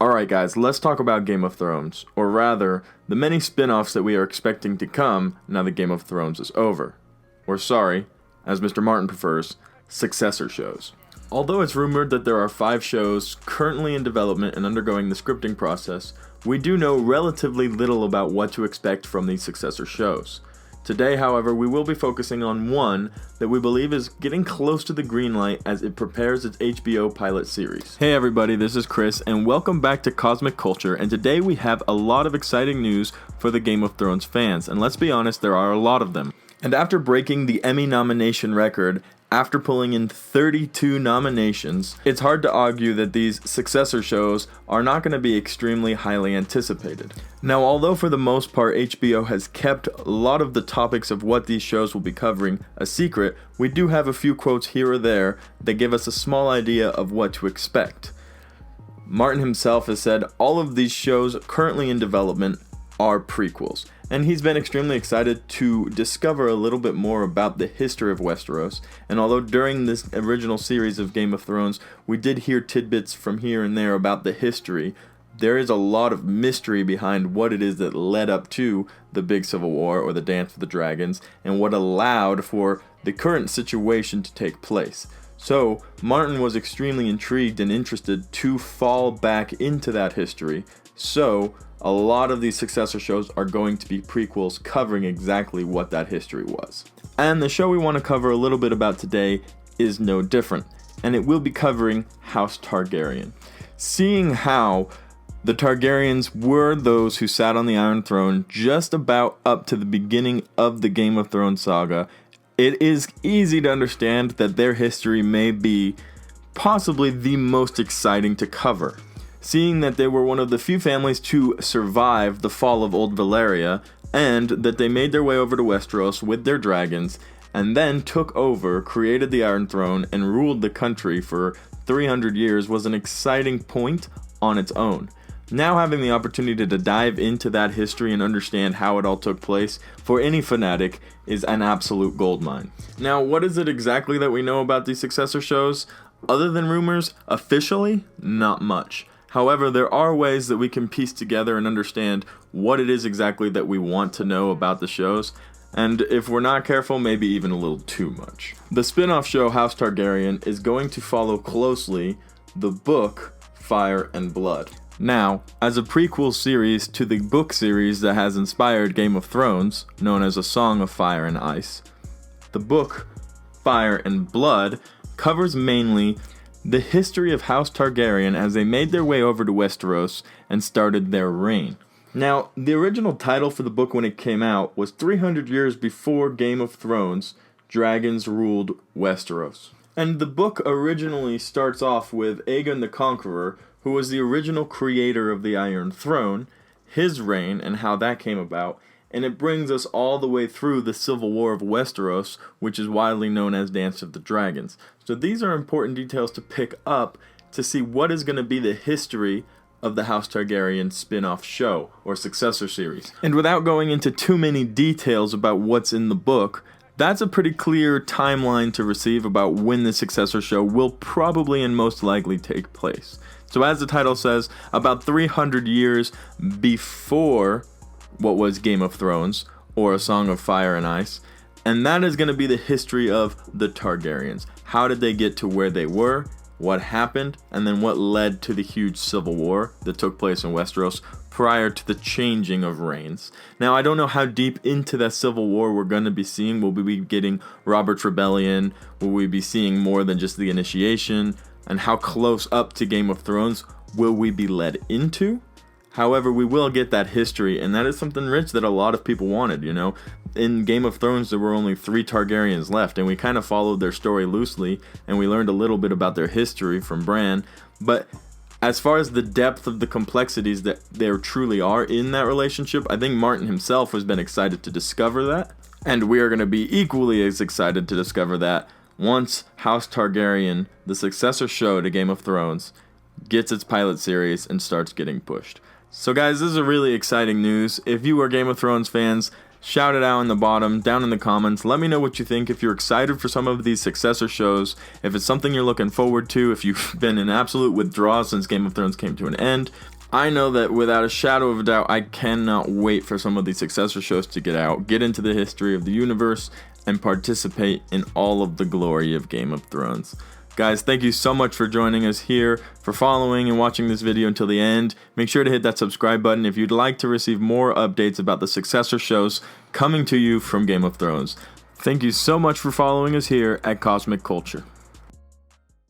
Alright guys, let's talk about Game of Thrones, or rather, the many spin-offs that we are expecting to come now that Game of Thrones is over. Or sorry, as Mr. Martin prefers, successor shows. Although it's rumored that there are 5 shows currently in development and undergoing the scripting process, we do know relatively little about what to expect from these successor shows. Today, however, we will be focusing on one that we believe is getting close to the green light as it prepares its HBO pilot series. Hey everybody, this is Chris, and welcome back to Cosmic Culture, and today we have a lot of exciting news for the Game of Thrones fans, and let's be honest, there are a lot of them. And after breaking the Emmy nomination record, after pulling in 32 nominations, it's hard to argue that these successor shows are not going to be extremely highly anticipated. Now, although for the most part HBO has kept a lot of the topics of what these shows will be covering a secret, we do have a few quotes here or there that give us a small idea of what to expect. Martin himself has said all of these shows currently in development are prequels, and he's been extremely excited to discover a little bit more about the history of Westeros. And although during this original series of Game of Thrones we did hear tidbits from here and there about the history, there is a lot of mystery behind what it is that led up to the big civil war or the Dance with the Dragons, and what allowed for the current situation to take place. So Martin was extremely intrigued and interested to fall back into that history. So a lot of these successor shows are going to be prequels covering exactly what that history was. And the show we want to cover a little bit about today is no different, and it will be covering House Targaryen. Seeing how the Targaryens were those who sat on the Iron Throne just about up to the beginning of the Game of Thrones saga, it is easy to understand that their history may be possibly the most exciting to cover. Seeing that they were one of the few families to survive the fall of Old Valyria, and that they made their way over to Westeros with their dragons, and then took over, created the Iron Throne, and ruled the country for 300 years was an exciting point on its own. Now having the opportunity to dive into that history and understand how it all took place, for any fanatic, is an absolute goldmine. Now, what is it exactly that we know about these successor shows? Other than rumors, officially, not much. However, there are ways that we can piece together and understand what it is exactly that we want to know about the shows, and if we're not careful, maybe even a little too much. The spin-off show House Targaryen is going to follow closely the book Fire and Blood. Now, as a prequel series to the book series that has inspired Game of Thrones, known as A Song of Fire and Ice, the book Fire and Blood covers mainly the history of House Targaryen as they made their way over to Westeros and started their reign. Now, the original title for the book when it came out was 300 years before Game of Thrones, Dragons Ruled Westeros. And the book originally starts off with Aegon the Conqueror, who was the original creator of the Iron Throne, his reign and how that came about, and it brings us all the way through the Civil War of Westeros, which is widely known as Dance of the Dragons. So these are important details to pick up to see what is going to be the history of the House Targaryen spin-off show or successor series. And without going into too many details about what's in the book, that's a pretty clear timeline to receive about when the successor show will probably and most likely take place. So as the title says, about 300 years before what was Game of Thrones, or A Song of Fire and Ice, and that is going to be the history of the Targaryens. How did they get to where they were, what happened, and then what led to the huge civil war that took place in Westeros prior to the changing of reigns. Now, I don't know how deep into that civil war we're going to be seeing. Will we be getting Robert's Rebellion? Will we be seeing more than just the initiation? And how close up to Game of Thrones will we be led into? However, we will get that history, and that is something rich that a lot of people wanted, you know. In Game of Thrones, there were only 3 Targaryens left, and we kind of followed their story loosely, and we learned a little bit about their history from Bran. But as far as the depth of the complexities that there truly are in that relationship, I think Martin himself has been excited to discover that, and we are going to be equally as excited to discover that once House Targaryen, the successor show to Game of Thrones, gets its pilot series and starts getting pushed. So guys, this is a really exciting news. If you are Game of Thrones fans, shout it out in the bottom, down in the comments. Let me know what you think, if you're excited for some of these successor shows, if it's something you're looking forward to, if you've been in absolute withdrawal since Game of Thrones came to an end. I know that without a shadow of a doubt, I cannot wait for some of these successor shows to get out, get into the history of the universe, and participate in all of the glory of Game of Thrones. Guys, thank you so much for joining us here, for following and watching this video until the end. Make sure to hit that subscribe button if you'd like to receive more updates about the successor shows coming to you from Game of Thrones. Thank you so much for following us here at Cosmic Culture.